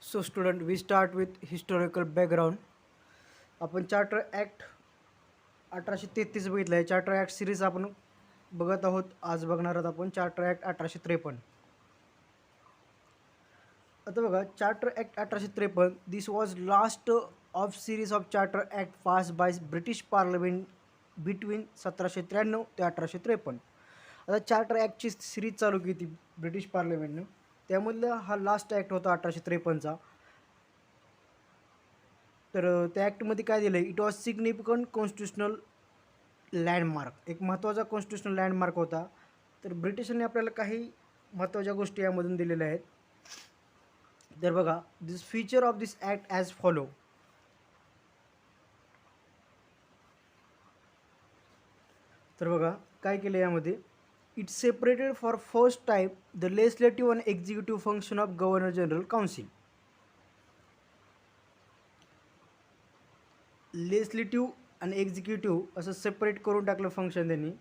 So student, we start with historical background. आपण charter act 1833 बघितलं आहे. चार्टर ॲक्ट सिरीज आपण बघत आहोत. आज बघणार आहोत आपण चार्टर ॲक्ट 1853. आता बघा, charter act 1853 this was last of series of charter act pass by British parliament between 1793 ते 1853. आता चार्टर ॲक्टची सिरीज चालू केली ती ब्रिटिश पार्लमेंटनं. त्यामधला हा लास्ट ॲक्ट होता 1853चा. तर त्या ॲक्टमध्ये काय दिलं आहे, it was significant constitutional landmark, एक महत्त्वाचा कॉन्स्टिट्युशनल लँडमार्क होता. तर ब्रिटिशांनी आपल्याला काही महत्त्वाच्या गोष्टी यामधून दिलेल्या आहेत. तर बघा, this feature of this act as follow. तर बघा काय केलं यामध्ये, it separated for first time the legislative and executive function of governor general council. Legislative आणि एक्झिक्युटिव्ह असं सेपरेट करून टाकलं फंक्शन त्यांनी.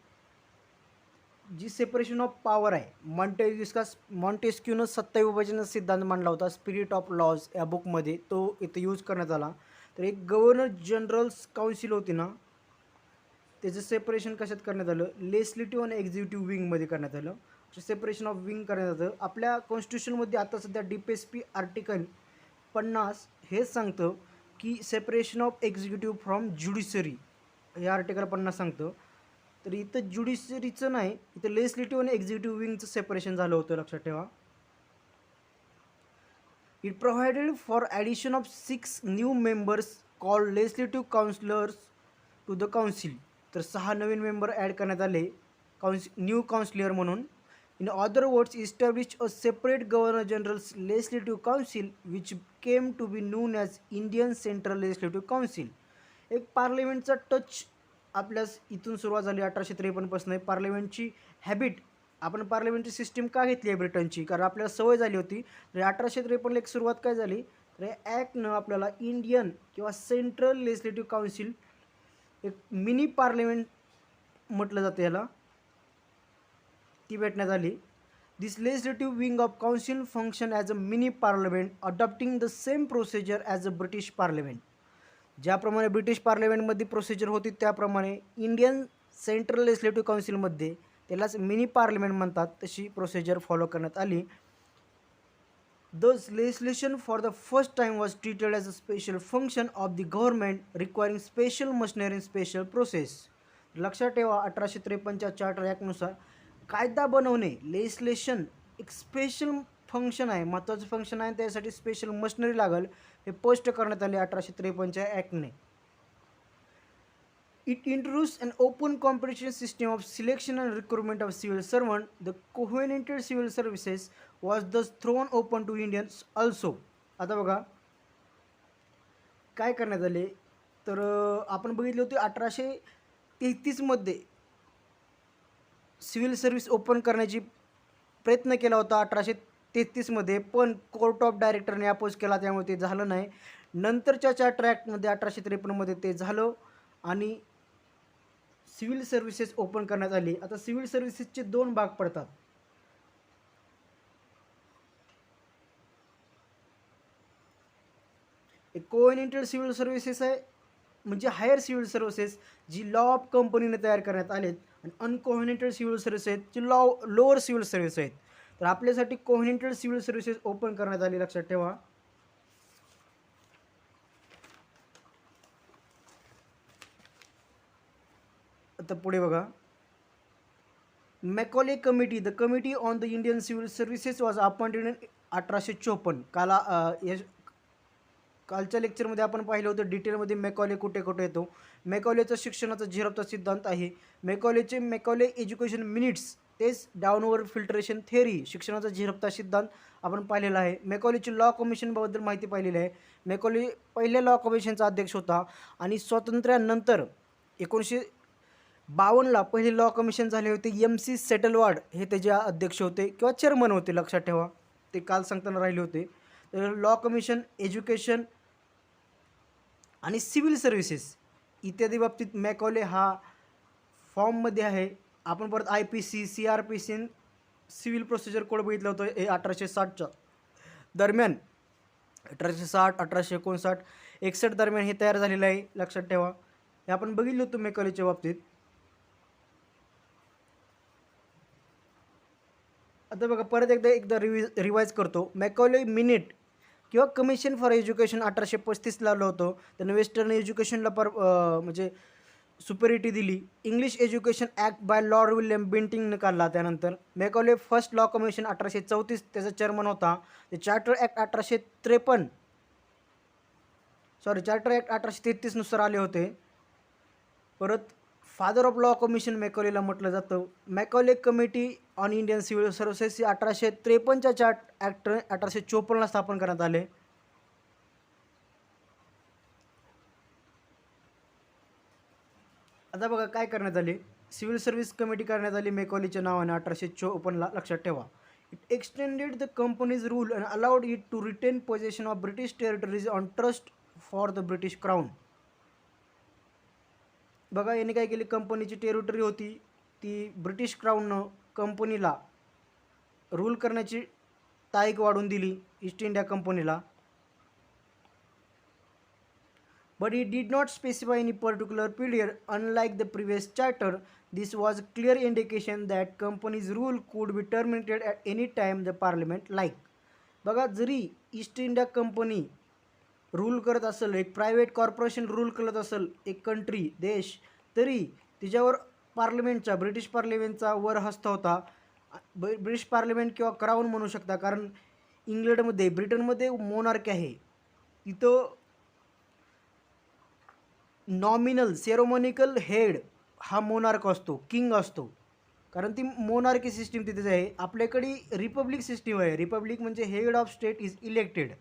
जी सेपरेशन ऑफ पॉवर आहे, मॉन्टेस्क्यूनं सत्ता विभाजनाचा सिद्धांत मांडला होता स्पिरिट ऑफ लॉज या बुकमध्ये, तो इथं यूज करण्यात आला. तर एक गव्हर्नर जनरल्स काउन्सिल होती ना, त्याचं सेपरेशन कशात करण्यात आलं, लेजिस्लेटिव्ह आणि एक्झिक्युटिव्ह विंगमध्ये करण्यात आलं. सेपरेशन ऑफ विंग करण्यात आलं. आपल्या कॉन्स्टिट्यूशनमध्ये आता सध्या DPSP आर्टिकल 50 हेच सांगतं की separation of executive from judiciary, हे आर्टिकल 50 सांगतं. तर इथं ज्युडिशरीचं नाही, इथं लेजिस्लेटिव्ह आणि एक्झिक्युटिव्ह विंगचं सेपरेशन झालं होतं, लक्षात ठेवा. It provided for addition of 6 new members called legislative councillors to the council. तर 6 नवीन मेंबर ॲड करण्यात आले न्यू काउन्सिलर म्हणून. In other words, establish a separate governor generals legislative council which came to be known as Indian central legislative council. एक पार्लमेंटचा touch आपल्यास इथून सुरुवात झाली 1853पासून. पार्लमेंटची हॅबिट, आपण पार्लमेंटरी सिस्टीम का घेतली आहे ब्रिटनची, कारण आपल्याला सवय झाली होती. तर 1853 एक सुरुवात काय झाली, तर ॲक्टनं आपल्याला इंडियन किंवा सेंट्रल लेजिस्लेटिव्ह काउन्सिल, एक मिनी पार्लमेंट म्हटलं जातं याला, ती भेटण्यात आली. This legislative wing of council function as a mini parliament adopting the same procedure as a British parliament. ज्याप्रमाणे ब्रिटिश पार्लमेंटमध्ये प्रोसिजर होती त्याप्रमाणे इंडियन सेंट्रल लेजिस्लेटिव्ह काउन्सिलमध्ये, त्यालाच मिनी पार्लमेंट म्हणतात, तशी प्रोसिजर फॉलो करण्यात आली. Thus, legislation for the first time was treated as a special function of the government requiring special machinery and special process. लक्षात ठेवा, 1853च्या चार्टर ॲक्टनुसार कायदा बनवणे, लेजिस्लेशन एक स्पेशल फंक्शन आहे, महत्त्वाचं फंक्शन आहे, त्यासाठी स्पेशल मशिनरी लागेल, हे स्पष्ट करण्यात आले 1853च्या ॲक्टने. It introduced an open competition system of selection and recruitment of civil servant. The covenanted civil services was thus thrown open to Indians also. आता बघा काय करण्यात आले, तर आपण बघितले होते 1833मध्ये सिव्हिल सर्व्हिस ओपन करण्याची प्रयत्न केला होता 1833मध्ये, पण कोर्ट ऑफ डायरेक्टरने अपोज केला, त्यामुळे ते झालं नाही. नंतरच्या चार्टर ॲक्टमध्ये 1853मध्ये ते झालं आणि सिव्हिल सर्व्हिसेस ओपन करण्यात आली. आता सिव्हिल सर्व्हिसेसचे 2 भाग पडतात. एक कोऑर्डिनेटेड सिव्हिल सर्व्हिसेस आहे, म्हणजे हायर सिव्हिल सर्व्हिसेस जी लॉ ऑफ कंपनीने तयार करण्यात आलेत, आणि अनकोऑर्डिनेटेड सिव्हिल सर्व्हिस आहेत जी लोअर सिव्हिल सर्व्हिस आहेत. तर आपल्यासाठी कोऑर्डिनेटेड सिव्हिल सर्व्हिसेस ओपन करण्यात आली, लक्षात ठेवा. आता पुढे बघा, Macaulay committee, the committee on the Indian civil services was appointed in 1854. कालच्या लेक्चरमध्ये आपण पाहिलं होतं डिटेलमध्ये मॅकॉले कुठे कुठे येतो. मॅकॉलेचा शिक्षणाचा झिरपचा सिद्धांत आहे. मॅकॉले एज्युकेशन मिनिट्स, तेच डाऊनवर्ड फिल्टरेशन थेअरी, शिक्षणाचा झिरपता सिद्धांत आपण पाहिलेला आहे. मॅकॉलेची लॉ कमिशनबद्दल माहिती पाहिलेली आहे. मॅकॉले पहिल्या लॉ कमिशनचा अध्यक्ष होता, आणि स्वातंत्र्यानंतर 1952ला पहिले लॉ कमिशन झाले होते. MC सेटलवार्ड हे त्याचे अध्यक्ष होते किंवा चेअरमन होते, लक्षात ठेवा, ते काल सांगताना राहिले होते. तर लॉ कमिशन, एज्युकेशन आणि सिव्हिल सर्व्हिसेस इत्यादी बाबतीत मॅकॉले हा फॉर्ममध्ये आहे. आपण परत IPC, CRPC, civil procedure code बघितलं होतं हे 1860च्या दरम्यान. 1860, 1859, 61 दरम्यान हे तयार झालेलं आहे, लक्षात ठेवा. हे आपण बघितलं होतं मॅकॉलेच्या बाबतीत. आता बघा परत एकदा रिवाईज करतो. मॅकॉले मिनिट किंवा कमिशन फॉर एज्युकेशन 1835 लावलं होतं. त्यानं वेस्टर्न एज्युकेशनला म्हणजे सुपेरिटी दिली. English education act by Lord William बेंटिंगनं काढला. त्यानंतर मॅकॉले फर्स्ट लॉ कमिशन 1834 त्याचा चेअरमन होता. ते चार्टर ॲक्ट 1853 चार्टर ॲक्ट 1833 नुसार आले होते. परत फादर ऑफ लॉ कमिशन मॅकॉलेला म्हटलं जातं. Macaulay committee on Indian civil services 1853च्या चार्ट ॲक्ट 1854ला स्थापन करण्यात आले. आता बघा काय करण्यात आले. सिव्हिल सर्व्हिस कमिटी करण्यात आली मॅकॉलेच्या नावाने 1854ला, लक्षात ठेवा. It extended the company's rule and allowed it to retain possession of British territories on trust for the British crown. बघा याने काय केली, कंपनीची टेरिटरी होती ती ब्रिटिश क्राऊननं कंपनीला रूल करण्याची तारीख वाढवून दिली ईस्ट इंडिया कंपनीला. But he did not specify any particular period. Unlike the previous charter, this was a clear indication that company's rule could be terminated at any time the parliament like. बघा जरी east India company rule करत असेल, एक private corporation rule करत असेल एक country देश, तरी तिच्यावर पार्लिमेंटचा ब्रिटिश पार्लिमेंटचा वर हस्त होता. ब्रिटिश पार्लिमेंट किंवा क्राऊन म्हणू शकता, कारण इंग्लंडमध्ये ब्रिटनमध्ये मोनार्की आहे. तिथं नॉमिनल सेरोमॉनिकल हेड हा मोनार्क असतो, किंग असतो, कारण ती मोनार्की सिस्टीम तिथेच आहे. आपल्याकडे रिपब्लिक सिस्टीम आहे. रिपब्लिक म्हणजे head of state is elected.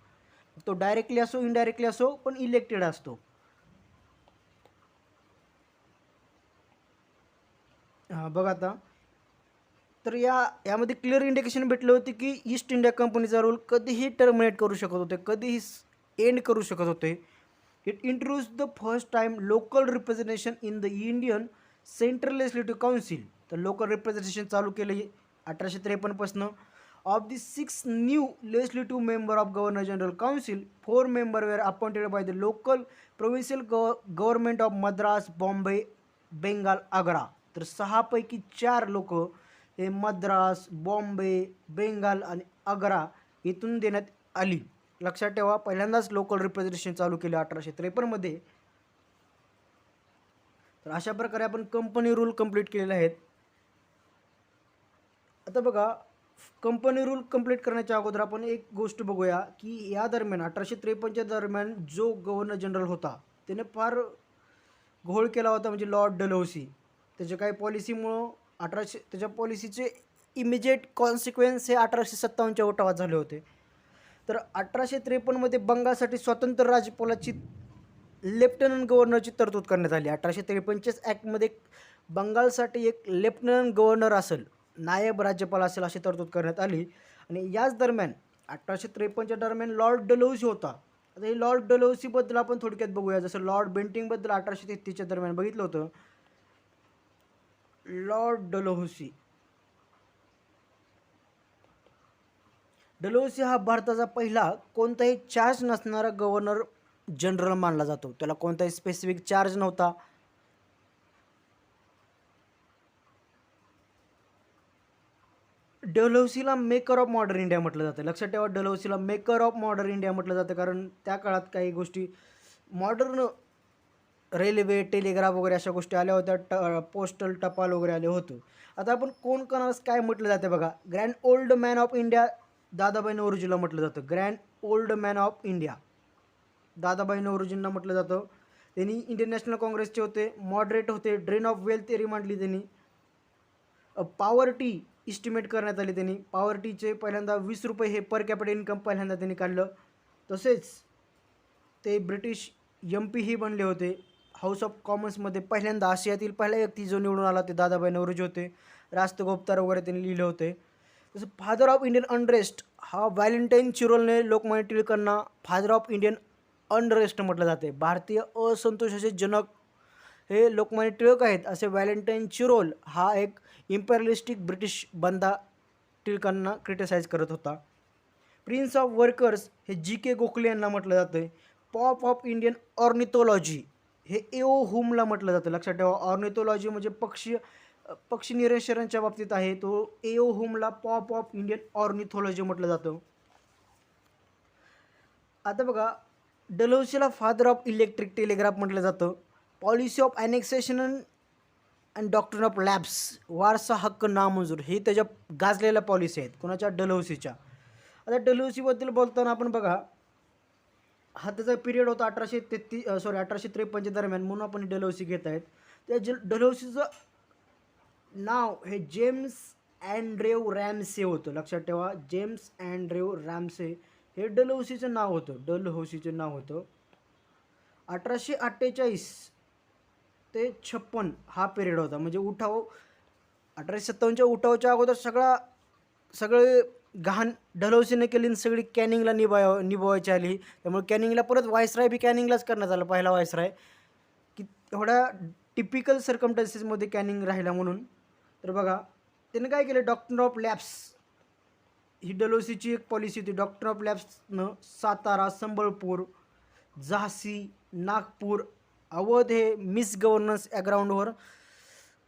तो डायरेक्टली असो इनडायरेक्टली असो पण इलेक्टेड असतो. हां बघा आता तर यामध्ये क्लिअर इंडिकेशन भेटलं होते की ईस्ट इंडिया कंपनीचा रोल कधीही टर्मिनेट करू शकत होते, कधीही एंड करू शकत होते. It introduce the first time local representation in the Indian central legislative council. तर लोकल रिप्रेझेंटेशन चालू केलं 1853पासून. Of the 6 new legislative member of governor general council, 4 member were appointed by the local provincial government of Madras, Bombay, Bengal, Agra. तर 6 पैकी 4 लोक हे मद्रास, बॉम्बे, बेंगाल आणि आग्रा इथून देण्यात आली. लक्षात ठेवा, पहिल्यांदाच लोकल रिप्रेझेंटेशन चालू केले 1853मध्ये. तर अशा प्रकारे आपण कंपनी रूल कंप्लीट केलेले आहेत. आता बघा कंपनी रूल कंप्लीट करण्याच्या अगोदर आपण एक गोष्ट बघूया की या दरम्यान 1853च्या दरम्यान जो गव्हर्नर जनरल होता त्याने फार घोळ केला होता, म्हणजे लॉर्ड डलहौसी. त्याच्या काही पॉलिसीमुळं त्याच्या पॉलिसीचे इमिजिएट कॉन्सिक्वेन्स हे 1857च्या उठावात झाले होते. तर 1853मध्ये बंगालसाठी स्वतंत्र राज्यपालाची लेफ्टनंट गव्हर्नरची तरतूद करण्यात आली. 1853 ॲक्टमध्ये बंगालसाठी एक लेफ्टनंट गव्हर्नर असेल, नायब राज्यपाल असेल अशी तरतूद करण्यात आली. आणि याच दरम्यान 1853च्या दरम्यान लॉर्ड डलहौसी होता. आता हे लॉर्ड डलहौसीबद्दल आपण थोडक्यात बघूया. जसं लॉर्ड बेंटिंगबद्दल 1833च्या दरम्यान बघितलं होतं. लॉर्ड डलहौसी हा भारताचा पहिला कोणताही चार्ज नसणारा गव्हर्नर जनरल मानला जातो. त्याला कोणताही स्पेसिफिक चार्ज नव्हता. डलहौसीला मेकर ऑफ मॉडर्न इंडिया म्हटलं जातं. लक्षात ठेवा, डलहौसीला मेकर ऑफ मॉडर्न इंडिया म्हटलं जातं, कारण त्या काळात काही गोष्टी मॉडर्न रेल्वे, टेलिग्राफ वगैरे अशा गोष्टी आल्या होत्या, पोस्टल टपाल वगैरे आले होतं. आता आपण कोण कोणास काय म्हटलं जातं बघा. Grand old man of India Dadabhai नौरोजीला म्हटलं जातं. Grand old man of India Dadabhai नौरोजींना म्हटलं जातं. त्यांनी इंडियन नॅशनल काँग्रेसचे होते, मॉडरेट होते, ड्रेन ऑफ वेल्थ थिअरी मांडली त्यांनी. पॉवर्टी इस्टिमेट करण्यात आली त्यांनी. पॉवर्टीचे पहिल्यांदा 20 रुपये हे पर कॅपिटल इन्कम पहिल्यांदा त्यांनी काढलं. तसेच ते ब्रिटिश MP ही बनले होते. हाऊस ऑफ कॉमन्समध्ये पहिल्यांदा आशियातील पहिला व्यक्ती जो निवडून आला ते दादाभाई नौरोजी होते. राष्ट्रगोपतार वगैरे त्यांनी लिहिले होते. तसं फादर ऑफ इंडियन अनरेस्ट हा व्हॅलेंटाईन चिरोलने लोकमान्य टिळकांना फादर ऑफ इंडियन अनरेस्ट म्हटलं जाते. भारतीय असंतोषाचे जनक हे लोकमान्य टिळक आहेत असे व्हॅलेंटाईन चिरोल हा एक इम्पेरियलिस्टिक ब्रिटिश बंदा टिळकांना क्रिटिसाइज करत होता. प्रिन्स ऑफ वर्कर्स हे जी के गोखले यांना म्हटलं जातं आहे. पॉप ऑफ इंडियन ऑर्निथॉलॉजी हे एओ हुमला म्हटलं जातं. लक्षात ठेवा, ऑर्निथॉलॉजी म्हणजे पक्षी निरीक्षणाच्या बाबतीत आहे. तो एओ हुमला पॉप ऑफ इंडियन ऑर्निथॉलॉजी म्हटलं जातं. आता बघा, डलहौसीला फादर ऑफ इलेक्ट्रिक टेलिग्राफ म्हटलं जातं. Policy of annexation and doctrine of lapse वारसा हक्क नामंजूर हे त्याच्या गाजलेल्या पॉलिसी आहेत कोणाच्या, डलहौसीच्या. आता डलहौसीबद्दल बोलताना आपण बघा, हा त्याचा पिरियड होता 1853 दरम्यान, म्हणून आपण डलहौसी घेत आहेत. त्या डलहौसीचं नाव हे जेम्स अँड्रेव रॅमसे होतं. लक्षात ठेवा, जेम्स अँड्रेव रॅमसे हे डलहौसीचं नाव होतं. डलहौसीचं नाव होतं. 1848 ते 56 हा पिरियड होता. म्हणजे उठाव 1857च्या उठावाच्या अगोदर सगळे घाण डलहौसीने केली, सगळी कॅनिंगला निभवायची आली. त्यामुळे कॅनिंगला परत व्हायसराय बी कॅनिंगलाच करण्यात आलं, पहिला व्हायसराय, की एवढ्या टिपिकल सर्कमस्टन्सेसमध्ये कॅनिंग राहिला म्हणून. तर बघा, त्याने काय केलं, डॉक्टर ऑफ लॅब्स ही डलहौसीची एक पॉलिसी होती. डॉक्टर ऑफ लॅब्सनं सातारा, संबळपूर, झाशी, नागपूर, अवध हे मिस गव्हर्नन्स या ग्राउंडवर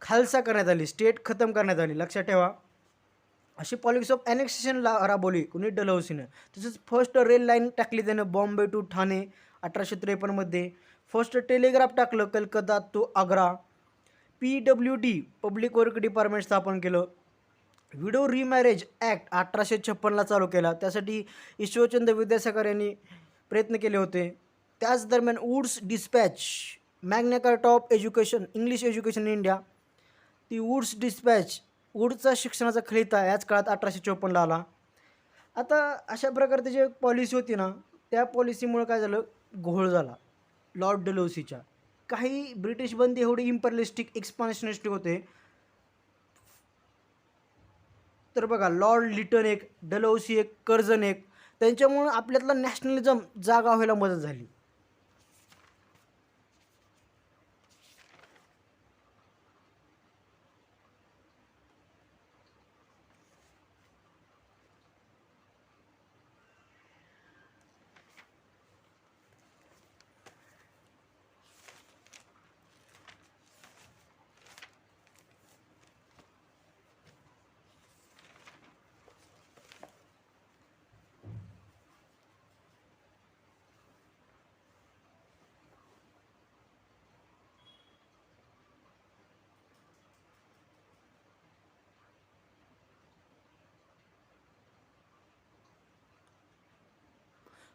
खालसा करण्यात आली, स्टेट खतम करण्यात आली. लक्षात ठेवा, अशी पॉलिसी ऑफ ॲनेक्सेशन राबवली कुणी, डलहौसीनं. तसंच फर्स्ट रेल लाईन टाकली त्यानं बॉम्बे टू ठाणे 1853मध्ये. फर्स्ट टेलिग्राफ टाकलं Calcutta to Agra. PWD public work department स्थापन केलं. विडो रिमॅरेज ॲक्ट 1856ला चालू केला. त्यासाठी ईश्वरचंद्र विद्यासागर यांनी प्रयत्न केले होते. त्याच दरम्यान Wood's dispatch, Magna Carta of education, English education in India, ती वुड्स डिस्पॅच, वुडचा शिक्षणाचा खलिता याच काळात 1854ला आला. आता अशा प्रकारची जी पॉलिसी होती ना, त्या पॉलिसीमुळे काय झालं, घोळ झाला लॉर्ड डलहौसीच्या. काही ब्रिटिश बंदी एवढे इम्परियलिस्टिक एक्सपान्शनिस्टिक होते. तर बघा, लॉर्ड लिटन एक, डलहौसी एक, कर्जन एक, त्यांच्यामुळं आपल्यातला नॅशनलिझम जागा व्हायला मदत झाली.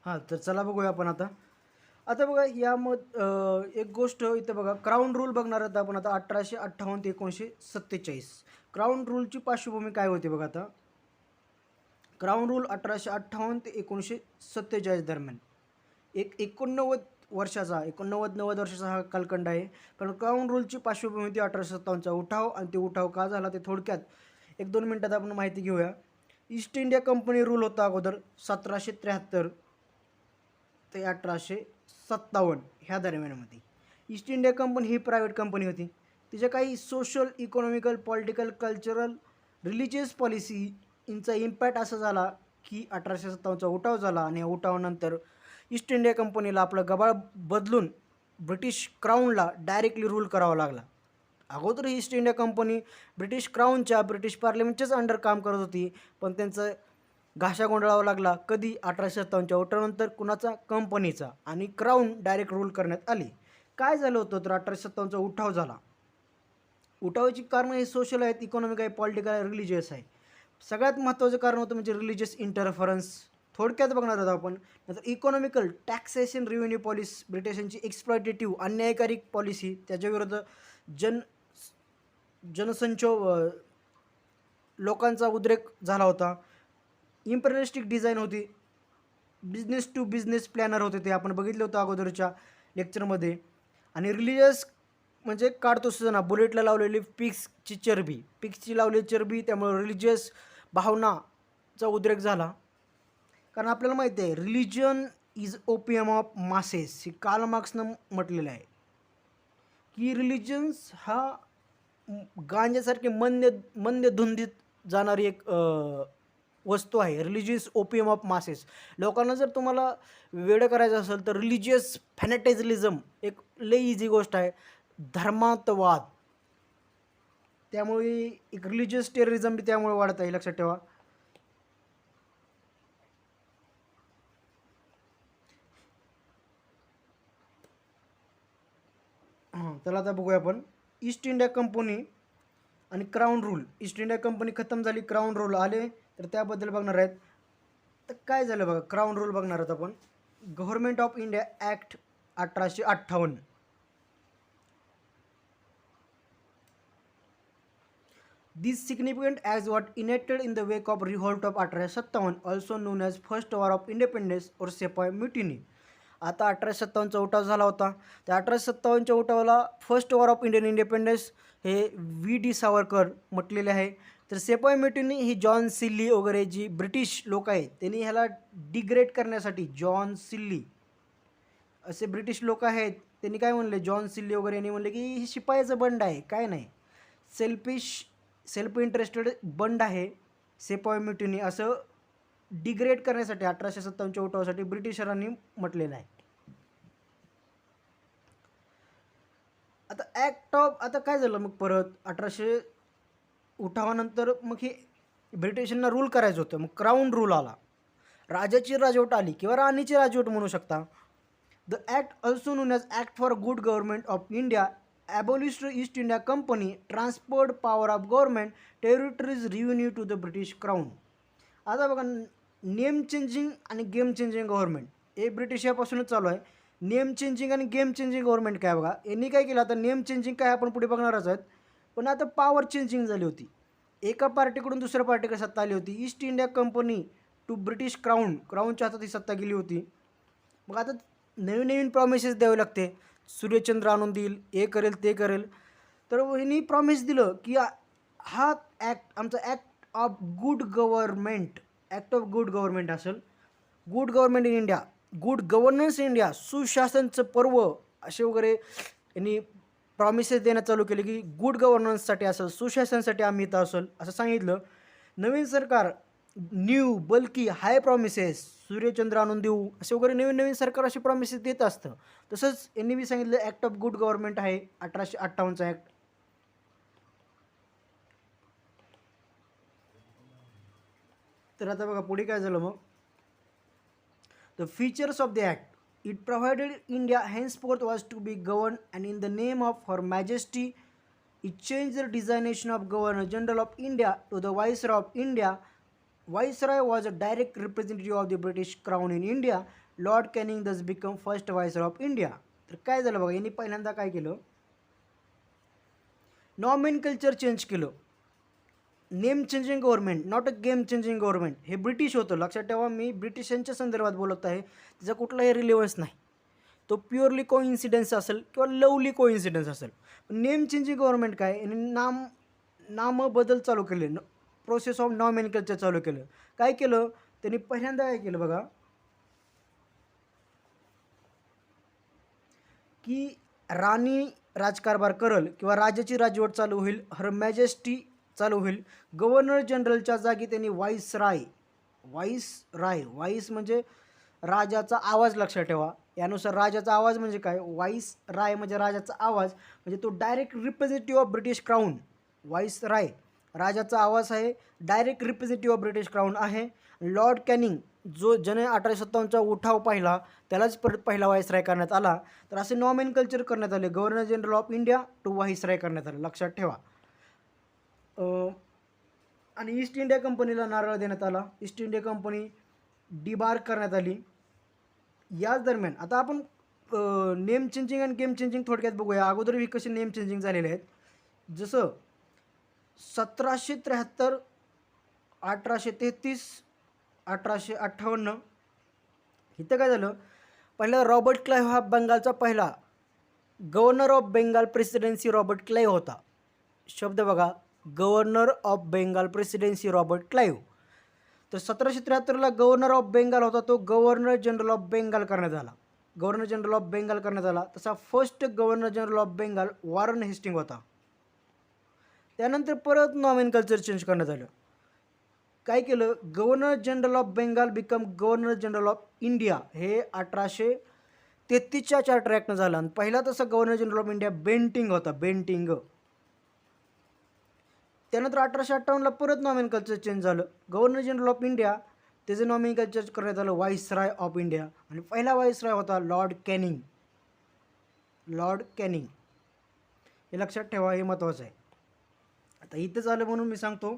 हां, तर चला बघूया आपण आता. आता बघा, एक गोष्ट इथं बघा, क्राऊन रूल बघणार आता आपण आता 1858 ते 1947. क्राऊन रूलची पार्श्वभूमी काय होती बघा आता. क्राऊन रूल 1858 ते 1947 दरम्यान एक 89 वर्षाचा हा कालखंड आहे. पण क्राऊन रूलची पार्श्वभूमी होती 1857चा उठाव. आणि ते उठाव का झाला ते थोडक्यात 1-2 मिनटात आपण माहिती घेऊया. ईस्ट इंडिया कंपनी रूल होता अगोदर 1773 ते 1857 ह्या दरम्यानमध्ये. ईस्ट इंडिया कंपनी ही प्रायव्हेट कंपनी होती. तिच्या काही social, economical, political, cultural, religious policy यांचा इम्पॅक्ट असा झाला की 1857चा उठाव झाला. आणि या उठावानंतर ईस्ट इंडिया कंपनीला आपलं गबाळ बदलून ब्रिटिश क्राऊनला डायरेक्टली रूल करावा लागला. अगोदर ईस्ट इंडिया कंपनी ब्रिटिश क्राऊनच्या, ब्रिटिश पार्लमेंटच्याच अंडर काम करत होती. पण त्यांचं घाशा गोंधळावा लागला कधी, 1857च्या उठावानंतर, कुणाचा, कंपनीचा. आणि क्राऊन डायरेक्ट रूल करण्यात आली. काय झालं होतं तर 1857चा उठाव झाला. उठावाची कारणं हे सोशल आहेत, इकॉनॉमिक आहे, पॉलिटिकल आहे, रिलिजियस आहे. सगळ्यात महत्त्वाचं कारण होतं म्हणजे रिलिजियस इंटरफरन्स. थोडक्यात बघणार आहोत आपण. नंतर इकॉनॉमिकल, टॅक्सेशन, रेव्हेन्यू पॉलिसी, ब्रिटिशांची एक्सप्लॉयटेटिव्ह, अन्यायकारी पॉलिसी, त्याच्याविरुद्ध जनसंक्षोभ, लोकांचा उद्रेक झाला होता. इम्पेरियलिस्टिक डिझाईन होती. बिझनेस टू बिझनेस प्लॅनर होते, ते आपण बघितलं होतं अगोदरच्या लेक्चरमध्ये. आणि रिलिजियस म्हणजे काढतो सुद्धा बुलेटला लावलेली पिक्सची लावलेली चरबी, त्यामुळे रिलिजियस भावनाचा उद्रेक झाला. कारण आपल्याला माहिती आहे, religion is opium of masses हे कार्ल मार्क्सनं म्हटलेलं आहे, की रिलिजन्स हा गांजासारखे मंद धुंदीत जाणारी एक वस्तू आहे, रिलिजियस ओपियम ऑफ मासेस. लोकांना जर तुम्हाला वेडं करायचं असेल तर रिलिजियस फॅनेटिझलिझम एक लई इझी गोष्ट आहे. धर्मात वाद, त्यामुळे एक रिलिजियस टेररिझम बी त्यामुळे वाढत आहे, लक्षात ठेवा. चला आता बघूया आपण ईस्ट इंडिया कंपनी आणि crown rule. East India company खतम झाली, क्राऊन रूल आले, तर त्याबद्दल बघणार आहेत. तर काय झालं बघा, क्राऊन रूल बघणार आहोत आपण. Government of India act 1858. This significant as what enacted in the wake of revolt of 1857, also known as First War of Independence or Sepoy Mutiny. आता 1857चा उठाव झाला होता. त्या 1857च्या उठावाला first war of Indian independence हे V.D. सावरकर म्हटलेले आहे. तर सेपॉय म्युटिनी ही जॉन सिल्ली वगैरे जी ब्रिटिश लोक आहेत त्यांनी ह्याला डिग्रेड करण्यासाठी, जॉन सिल्ली असे ब्रिटिश लोक आहेत, त्यांनी काय म्हणले, जॉन सिल्ली वगैरे यांनी म्हणले की ही शिपायाचं बंड आहे, काय नाही, सेल्फ इंटरेस्टेड बंड आहे सेपॉय म्युटिनी, असं डिग्रेड करण्यासाठी 1857च्या उठावासाठी ब्रिटिशरांनी म्हटलेलं आहे. आता ॲक्ट ऑफ, आता काय झालं मग परत 1800 उठावानंतर मग हे ब्रिटिशांना रूल करायचं होतं, मग क्राऊन रूल आला, राजाची राजवट आली किंवा राणीची राजवट म्हणू शकता. The act also known as act for good government of India abolished east India company, transferred power of government territories revenue to the British crown. आता बघा, नेम चेंजिंग आणि गेम चेंजिंग गव्हर्नमेंट हे ब्रिटिश यापासूनच चालू आहे. Name changing आणि game changing government काय बघा, यांनी काय केलं, आता नेम चेंजिंग काय आपण पुढे बघणारच आहेत, पण आता पॉवर चेंजिंग झाली होती. एका पार्टीकडून दुसऱ्या पार्टीकडे सत्ता आली होती. East India company to British क्राऊनच्या हातात ही सत्ता गेली होती. मग आता नवीन नवीन प्रॉमिसेस द्यावे लागते. सूर्यचंद्र आणून देईल, हे करेल ते करेल. तर यांनी प्रॉमिस दिलं की हा ॲक्ट आमचा act of good government, act of good government असेल, good government in India, good governance in India, सुशासनचं पर्व, असे वगैरे यांनी प्रॉमिसेस देणं चालू केले की गुड गव्हर्नन्ससाठी असेल, सुशासनसाठी आम्ही इथं असेल असं सांगितलं. नवीन सरकार न्यू बल्कि हाय प्रॉमिसेस, सूर्यचंद्र आणून देऊ, असे वगैरे नवीन नवीन सरकार असे प्रॉमिसेस देत असतं. तसंच यांनी बी सांगितलं ॲक्ट ऑफ गुड गव्हर्नमेंट आहे 1858चा ॲक्ट. तर आता बघा पुढे काय झालं मग, the features of the act. It provided India henceforth was to be governed and in the name of her majesty. It changed the designation of Governor General of India to the Viceroy of India. Viceroy was a direct representative of the British Crown in India. Lord Canning thus became first Viceroy of India. तर काय झालं बघा, यांनी पहिल्यांदा काय केलं, नॉमेनकल्चर change केलं. Name changing government, not a game changing government. हे ब्रिटिश होतं, लक्षात ठेवा, मी ब्रिटिशांच्या संदर्भात बोलत आहे, त्याचा कुठलाही रिलेव्हन्स नाही, तो प्युअरली कोइन्सिडन्स असेल किंवा लवली कोइन्सिडन्स असेल. नेम चेंजिंग गव्हर्नमेंट काय, यांनी नाम बदल चालू केले, प्रोसेस ऑफ नॉमेनकल्चर चालू केलं. काय केलं त्यांनी पहिल्यांदा, काय केलं बघा, की राणी राजकारभार करल किंवा राजाची राजवट चालू होईल, हर मॅजेस्टी चालू होईल. गव्हर्नर जनरलच्या जागी त्यांनी वाईस म्हणजे राजाचा आवाज, लक्षात ठेवा. यानुसार राजाचा आवाज म्हणजे काय, राय म्हणजे राजाचा आवाज, म्हणजे तो direct representative of British crown. राय राजाचा आवाज आहे, direct representative of British crown आहे. लॉर्ड कॅनिंग जो ज्याने 1857चा उठाव पाहिला त्यालाच परत पहिला राय करण्यात आला. तर असे नॉमेनकल्चर करण्यात आले, governor general of India to राय करण्यात आले, लक्षात ठेवा. आणि ईस्ट इंडिया कंपनीला नारळ देण्यात आला, ईस्ट इंडिया कंपनी डिबार करण्यात आली. याच दरम्यान आता आपण नेम चेंजिंग आणि गेम चेंजिंग थोडक्यात बघूया. अगोदर ही कसे नेम चेंजिंग झालेले आहेत, जसं 1773, 1833, 1858. इथं काय झालं, पहिला रॉबर्ट क्लाइव्ह हा बंगालचा पहिला governor of Bengal presidency Robert Clive होता. शब्द बघा, governor of Bengal presidency Robert Clive. तर 1773ला गव्हर्नर ऑफ बेंगाल होता, तो गव्हर्नर जनरल ऑफ बेंगाल करण्यात आला, गव्हर्नर जनरल ऑफ बेंगाल करण्यात आला. तसा first governor general of Bengal Warren Hasting होता. त्यानंतर परत नॉमेनकल्चर चेंज करण्यात आलं. काय केलं, governor general of Bengal become governor general of India हे 1833च्या चार्टर ॲक्टनं झालं. आणि पहिला तसा governor general of India Bentinck होता, बेंटिंग. त्यानंतर 1858ला परत नॉमेनकल्चर चेंज झालं. गव्हर्नर जनरल ऑफ इंडिया त्याचं नॉमेनकल्चर करण्यात आलं व्हाईसरॉय ऑफ इंडिया. आणि पहिला व्हाईसरॉय होता लॉर्ड कॅनिंग. लॉर्ड कॅनिंग हे लक्षात ठेवा, हे महत्त्वाचं आहे. आता इथं झालं म्हणून मी सांगतो,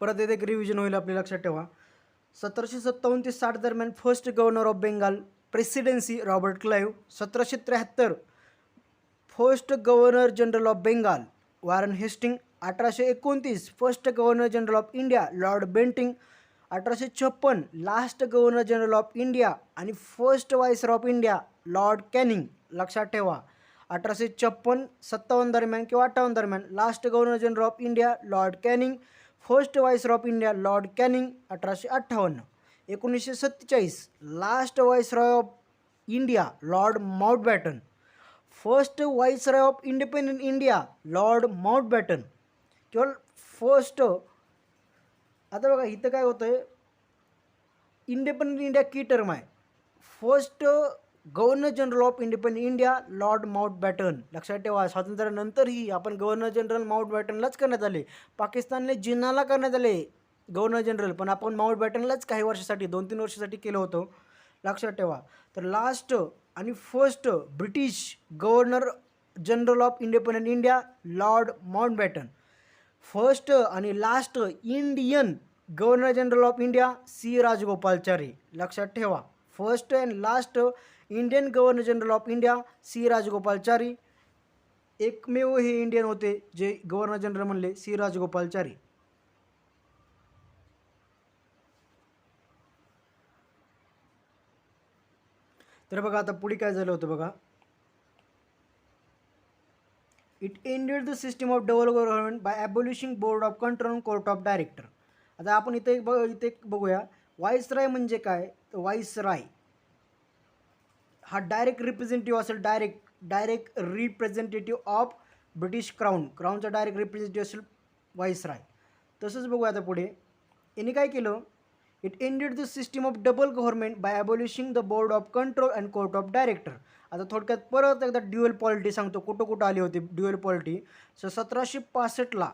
परत येथे एक रिव्हिजन होईल आपल्या लक्षात ठेवा. 1757 ते 60 दरम्यान first governor of Bengal presidency Robert Clive. 1773 first governor general of Bengal Warren Hastings. 1829 first governor general of India Lord Bentinck. 1856 last governor general of India आणि first viceroy of India Lord Canning. लक्षात ठेवा, 1856-57 दरम्यान किंवा 58 दरम्यान last governor general of India Lord Canning, first viceroy of India Lord Canning. 1858 1947 last viceroy of India Lord Mountbatten, first viceroy of independent India Lord Mountbatten किंवा first. आता बघा इथं काय होतं आहे, इंडिपेंडंट इंडिया की टर्म आहे. First governor general of independent India Lord Mountbatten. लक्षात ठेवा, स्वातंत्र्यानंतरही आपण गव्हर्नर जनरल माउंटबॅटनलाच करण्यात आले. पाकिस्तानने जिन्नाला करण्यात आले गव्हर्नर जनरल, पण आपण माउंटबॅटनलाच काही वर्षासाठी 2-3 वर्षासाठी केलं होतं. लक्षात ठेवा. तर लास्ट आणि first British governor general of independent India Lord Mountbatten. First आणि last Indian governor general of India C Rajagopalachari. लक्षात ठेवा, first and last Indian governor general of India C Rajagopalachari. एकमेव हे इंडियन होते जे गव्हर्नर जनरल म्हणले सी राजगोपालाचारी. तर बघा आता पुढे काय झालं होतं बघा. It ended the system of double government by abolishing board of control and court of director. आता आपण इथे बघूया व्हाईसरॉय म्हणजे काय. तर व्हाईसरॉय हा डायरेक्ट रिप्रेझेंटेटिव्ह असेल, डायरेक्ट रिप्रेझेंटेटिव्ह ऑफ ब्रिटिश क्राऊनचा डायरेक्ट रिप्रेझेंटेटिव्ह असेल व्हाईसरॉय. तसंच बघूया आता पुढे. यांनी काय केलं, it ended the system of double government by abolishing the board of control and court of director. आता थोडक्यात परत एकदा ड्युअल पॉलिटी सांगतो, कुठं कुठं आली होती ड्युअल पॉलिटी. 1765ला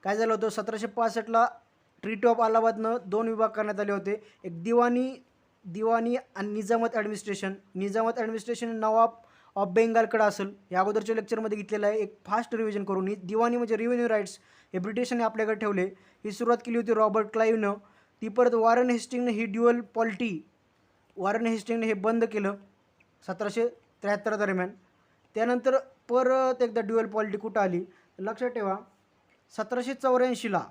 काय झालं होतं, 1765ला ट्रीटी ऑफ अलाहाबादनं 2 विभाग करण्यात आले होते. एक दिवाणी आणि निजामत ॲडमिनिस्ट्रेशन. निजामत ॲडमिनिस्ट्रेशन नवाब ऑफ बेंगालकडे असेल. या अगोदरच्या लेक्चरमध्ये घेतलेलं आहे, एक फास्ट रिव्हिजन करून. दिवाणी म्हणजे रेव्हेन्यू राईट्स, हे ब्रिटिशांनी आपल्याकडे ठेवले. ही सुरुवात केली होती रॉबर्ट क्लाइव्हनं. ती परत वॉरेन हेस्टिंगनं ही ड्युअल पॉलिटी, वॉरेन हेस्टिंगने हे बंद केलं 1773 दरम्यान. त्यानंतर परत एकदा ड्युअल पॉलिटी कुठं आली लक्षात ठेवा. 1784ला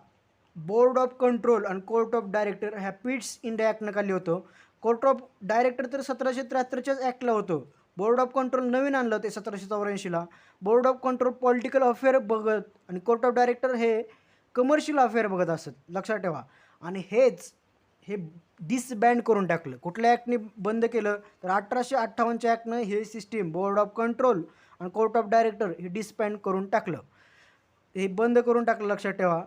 board of control and court of director ह्या पिट्स इंडिया ॲक्टनं काढली होतं. कोर्ट ऑफ डायरेक्टर तर 1773च्याच ॲक्टला होतं. बोर्ड ऑफ कंट्रोल नवीन आणलं ते 1784ला. Board of control political affair बघत आणि कोर्ट ऑफ डायरेक्टर हे कमर्शियल अफेअर बघत असत, लक्षात ठेवा. आणि हे डिसबँड करून टाकलं. कुठल्या ॲक्टने बंद केलं तर 1858च्या ॲक्टनं हे सिस्टीम बोर्ड ऑफ कंट्रोल आणि कोर्ट ऑफ डायरेक्टर हे डिसबँड करून टाकलं, हे बंद करून टाकलं, लक्षात ठेवा.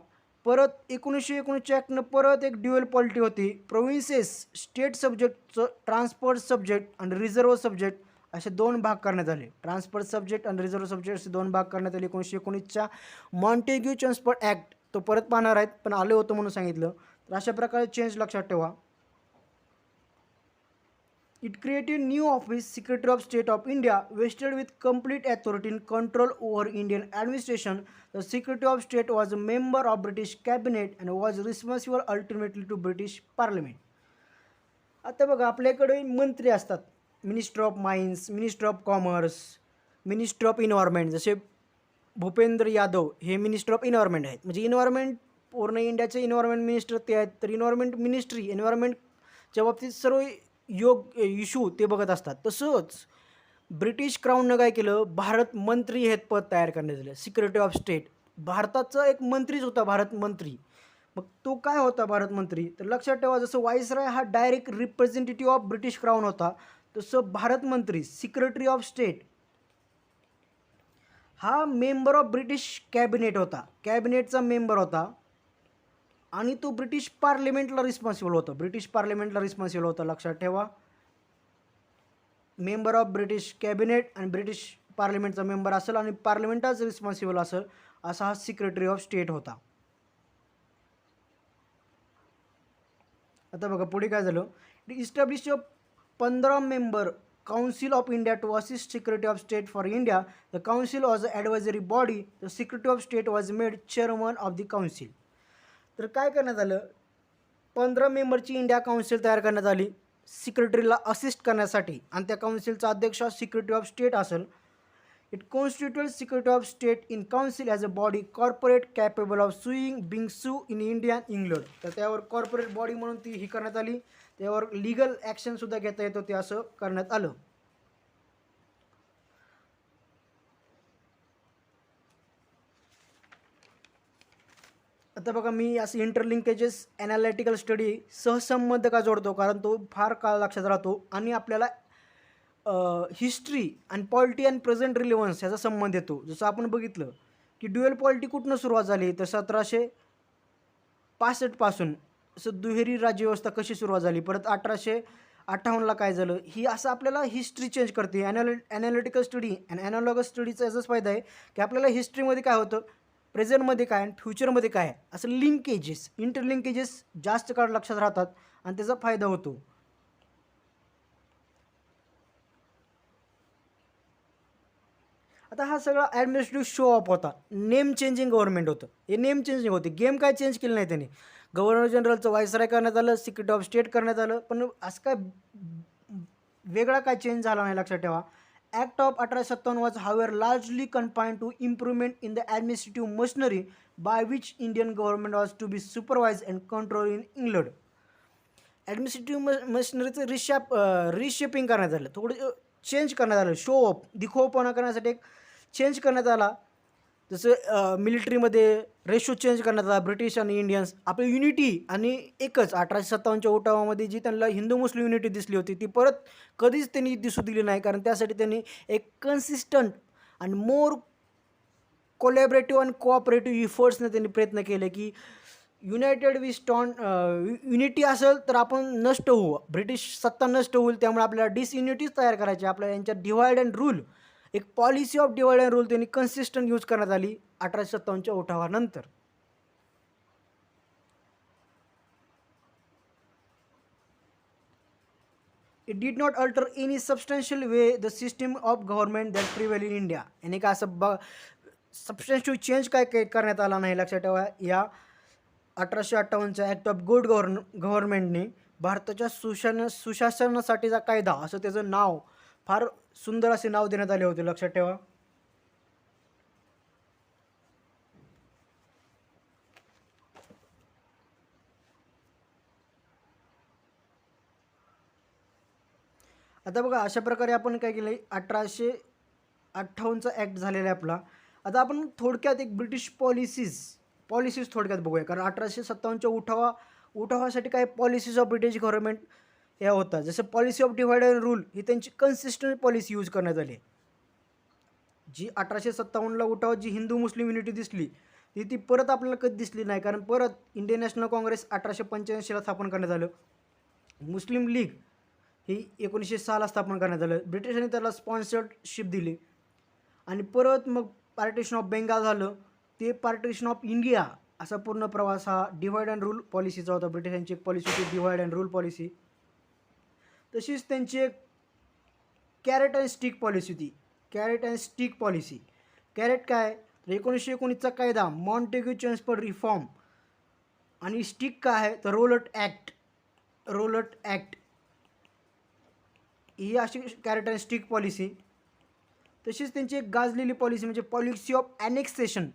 परत 1919च्या ॲक्टनं परत एक ड्युअल पॉलिटी होती. प्रोव्हिन्सेस स्टेट सब्जेक्टचं ट्रान्सपोर्ट सब्जेक्ट आणि रिझर्व्ह सब्जेक्ट असे 2 भाग करण्यात आले. ट्रान्सपोर्ट सब्जेक्ट आणि रिझर्व्ह सब्जेक्ट असे 2 भाग करण्यात आले 1919च्या मॉन्टेग्यू ट्रान्सपोर्ट ॲक्ट. तो परत पाहणार आहेत, पण आले होतं म्हणून सांगितलं. तर अशा प्रकारे चेंज लक्षात ठेवा. It created new office secretary of state of India vested with complete authority in control over Indian administration. The secretary of state was a member of British cabinet and was responsible ultimately to British parliament. आता बघा आपल्याकडे मंत्री असतात, minister of mines, minister of commerce, minister of environment. जसे भूपेंद्र यादव हे minister of environment आहेत. म्हणजे environment पूर्ण इंडियाचे इन्व्हायरमेंट मिनिस्टर ते आहेत. तर इन्व्हायरमेंट मिनिस्ट्री इन्व्हायरमेंटच्या बाबतीत सर्व इश्यू ते बघत असतात. तसंच ब्रिटिश क्राऊननं काय केलं, भारत मंत्री हे पद तयार करण्यात आलं, सिक्रेटरी ऑफ स्टेट. भारताचा एक मंत्रीच होता भारत मंत्री. मग तो काय होता भारत मंत्री, तर लक्षात ठेवा, जसं व्हाईसरॉय हा direct representative of British crown होता, तसं भारत मंत्री सिक्रेटरी ऑफ स्टेट हा मेंबर ऑफ ब्रिटिश कॅबिनेट होता, कॅबिनेटचा मेंबर होता आणि तो ब्रिटिश पार्लिमेंटला रिस्पॉन्सिबल होता, ब्रिटिश पार्लिमेंटला रिस्पॉन्सिबल होता. लक्षात ठेवा, मेंबर ऑफ ब्रिटिश कॅबिनेट आणि ब्रिटिश पार्लिमेंटचा मेंबर असेल आणि पार्लिमेंटच रिस्पॉन्सिबल असेल, असा हा सिक्रेटरी ऑफ स्टेट होता. आता बघा पुढे काय झालं, establish 15 member council of India to assist secretary of state for India. The council was a advisory body. The secretary of state was made chairman of the council. तर काय करण्यात आलं, 15 मेंबरची इंडिया काउन्सिल तयार करण्यात आली सिक्रेटरीला असिस्ट करण्यासाठी, आणि त्या काउन्सिलचा अध्यक्ष सिक्रेटरी ऑफ स्टेट असेल. It constitute secretary of state in council as a body corporate capable of suing being sue in India and England. तर त्यावर कॉर्पोरेट बॉडी म्हणून ती ही करण्यात आली, त्यावर लिगल ॲक्शनसुद्धा घेता येतो, ते असं करण्यात आलं. आता बघा, मी असं इंटरलिंकेजेस ॲनालिटिकल स्टडी सहसंबंध का जोडतो, कारण तो फार काळ लक्षात राहतो आणि आपल्याला हिस्ट्री आणि पॉलिटी अँड प्रेझेंट रिलेव्हन्स ह्याचा संबंध येतो. जसं आपण बघितलं की ड्युएल पॉलिटी कुठनं सुरुवात झाली, तर 1765 पासून. असं दुहेरी राज्यव्यवस्था कशी सुरुवात झाली, परत 1858ला काय झालं, ही असं आपल्याला हिस्ट्री चेंज करते. ॲनालिटिकल स्टडी आणि ॲनालॉगस स्टडीचा याचाच फायदा आहे की आपल्याला हिस्ट्रीमध्ये काय होतं, प्रेझेंटमध्ये काय आणि फ्युचरमध्ये काय, असं लिंकेजेस, इंटरलिंकेजेस जास्त काळ लक्षात राहतात आणि त्याचा फायदा होतो. आता हा सगळा ॲडमिनिस्ट्रेटिव्ह शो ऑफ होता, नेम चेंजिंग गव्हर्नमेंट होतं. हे नेम चेंजिंग होते, गेम काय चेंज केलं नाही त्याने. गव्हर्नर जनरलचं व्हाईसराय करण्यात आलं, सिक्रेटरी ऑफ स्टेट करण्यात आलं, पण असं काय वेगळा काय चेंज झाला नाही. लक्षात ठेवा, act of 1857 was however largely confined to improvement in the administrative machinery by which Indian government was to be supervise and control in England. Administrative मशिनरीचं रिशेपिंग करण्यात आलं, थोडं चेंज करण्यात आलं, शो ऑफ, दिखोपणा करण्यासाठी एक चेंज करण्यात आला. जसं मिलिटरीमध्ये रेशो चेंज करण्यात आला, ब्रिटिश आणि इंडियन्स आपली युनिटी आणि एकच. 1857च्या उठावामध्ये जी त्यांना हिंदू मुस्लिम युनिटी दिसली होती, ती परत कधीच त्यांनी दिसू दिली नाही, कारण त्यासाठी त्यांनी एक कन्सिस्टंट आणि मोर कोलॅबरेटिव्ह आणि कोऑपरेटिव्ह इफर्ट्सने त्यांनी प्रयत्न केले की युनायटेड वी स्टॉन, युनिटी असेल तर आपण नष्ट होऊ, ब्रिटिश सत्ता नष्ट होईल, त्यामुळे आपल्याला डिसयुनिटीज तयार करायची, आपल्याला यांच्यात डिवाइड अँड रूल, एक policy of divide and rule त्यांनी कन्सिस्टंट यूज करण्यात आली 1857च्या उठावानंतर. It did not alter in substantial way the system of government that prevail in India. याने का असं सबस्टॅन्शियल चेंज काय काय करण्यात आला नाही. लक्षात ठेवा, या 1858च्या ॲक्ट ऑफ गुड गव्हर्नमेंटने भारताच्या सुशासनासाठीचा कायदा, असं त्याचं नाव, फार सुंदर असे नाव देण्यात आले होते. लक्षात ठेवा. आता बघा, अशा प्रकारे आपण काय केलं, 1858चा ॲक्ट झालेला आहे आपला. आता आपण थोडक्यात एक ब्रिटिश पॉलिसीज थोडक्यात बघूया, कारण 1857च्या उठावासाठी काय पॉलिसीज ऑफ ब्रिटिश गव्हर्नमेंट या होता. जसं policy of divide and rule ही त्यांची कन्सिस्टंट पॉलिसी यूज करण्यात आली. जी 1857ला उठावात जी हिंदू मुस्लिम युनिटी दिसली, ती परत आपल्याला कधी दिसली नाही, कारण परत इंडियन नॅशनल काँग्रेस 1885ला स्थापन करण्यात आलं. मुस्लिम लीग ही 1906ला स्थापन करण्यात आलं. ब्रिटिशांनी त्याला स्पॉन्सरशिप दिली आणि परत मग पार्टिशन ऑफ बेंगाल झालं, ते पार्टिशन ऑफ इंडिया, असा पूर्ण प्रवास हा डिवाइड अँड रूल पॉलिसीचा होता. ब्रिटिशांची एक पॉलिसी होती डिवाइड अँड रूल पॉलिसी. तशीच त्यांची एक कॅरेट अँड स्टिक पॉलिसी होती. Carrot and stick policy. Carrot काय, तर 1919चा कायदा मॉन्टेग्यू चेम्सफोर्ड रिफॉर्म, आणि स्टिक काय आहे तर रोलट ॲक्ट ही अशी कॅरेट अँड स्टिक पॉलिसी. तशीच त्यांची एक गाजलेली पॉलिसी म्हणजे policy of annexation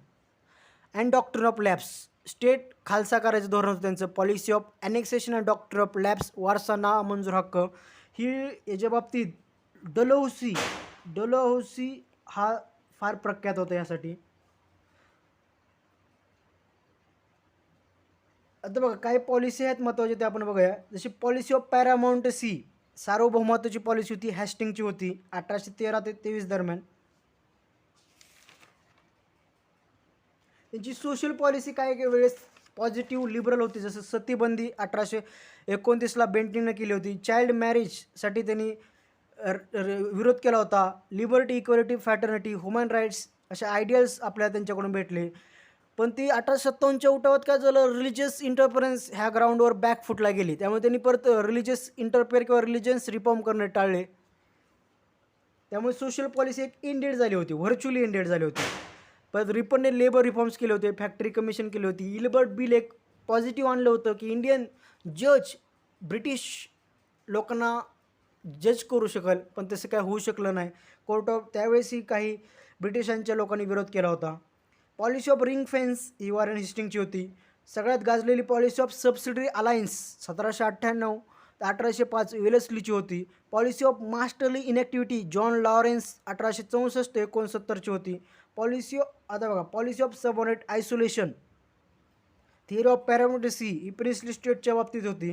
and doctrine of lapse. State खालसा करायचं धोरण होतं त्यांचं. Policy of annexation and doctrine of lapse, वारसा ना मंजूर हक्क, ही याच्या बाबतीत डलहौसी हा फार प्रख्यात होता यासाठी. आता बघा काही पॉलिसी आहेत महत्त्वाचे ते आपण बघूया. जशी पॉलिसी ऑफ पॅरामाउंट सी, सार्वभौमत्वाची पॉलिसी होती, हॅस्टिंगची होती 1813 ते 23 दरम्यान. त्यांची सोशल पॉलिसी काही वेळेस पॉझिटिव्ह लिबरल होती, जसं सतीबंदी 1829ला बेंटिंगनं केली होती. चाइल्ड मॅरेजसाठी त्यांनी विरोध केला होता. Liberty, equality, fraternity, human rights असे आयडियल्स आपल्याला त्यांच्याकडून भेटले. पण ती 1857च्या उठावात काय झालं, रिलिजियस इंटरफरन्स ह्या ग्राउंडवर बॅकफुटला गेली. त्यामुळे त्यांनी परत रिलिजियस इंटरफेअर किंवा रिलिजन्स रिफॉर्म करणे टाळले. त्यामुळे सोशल पॉलिसी एक इंडेड झाली होती, व्हर्च्युअली इंडेड झाली होती. परत रिपनने लेबर रिफॉर्म्स केले होते, फॅक्टरी कमिशन केली होती. इल्बर्ट बिल एक पॉझिटिव्ह आणलं होतं की इंडियन जज ब्रिटिश लोकांना जज करू शकेल, पण तसं काय होऊ शकलं नाही. कोर्ट ऑफ त्यावेळेसही काही ब्रिटिशांच्या लोकांनी विरोध केला होता. पॉलिसी ऑफ रिंग फेन्स ही वॉरेन हेस्टिंगची होती. सगळ्यात गाजलेली पॉलिसी ऑफ सबसिडरी अलायन्स 1798 ते 1805 वेलेस्लीची होती. Policy of masterly inactivity John Lawrence 1864 ते 69ची होती. आता बघा policy of subordinate isolation, theory of paramountcy ही प्रिन्सली स्टेटच्या बाबतीत होती.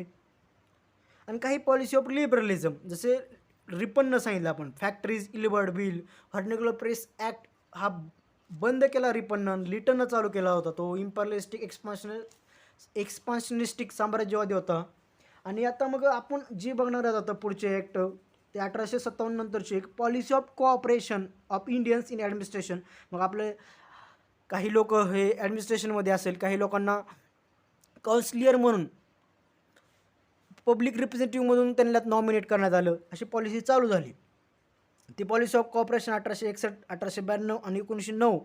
आणि काही पॉलिसी ऑफ लिबरलिझम जसे रिपननं सांगितलं आपण, factories, Ilbert bill, vernacular press act हा बंद केला रिपननं. लिटननं चालू केला होता, तो इम्परलिस्टिक एक्सपान्शनिस्टिक साम्राज्यवादी होता. आणि आता मग आपण जे बघणार आहोत आता पुढचे ॲक्ट ते 1857 नंतरचे एक policy of cooperation of Indians in administration. मग आपले काही लोक हे ॲडमिनिस्ट्रेशनमध्ये असेल, काही लोकांना काउन्सिलियर म्हणून पब्लिक रिप्रेझेंटेटिव्हमधून त्यांना नॉमिनेट करण्यात आलं. अशी पॉलिसी चालू झाली. ती पॉलिसी ऑफ कॉपरेशन 1861, 1892 आणि 1909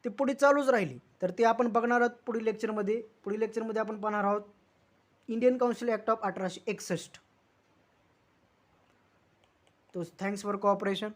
ती पुढे चालूच राहिली. तर ते आपण बघणार आहोत पुढील लेक्चरमध्ये आपण पाहणार आहोत इंडियन काउन्सिल ॲक्ट ऑफ 1861. तो थँक्स फॉर कॉपरेशन.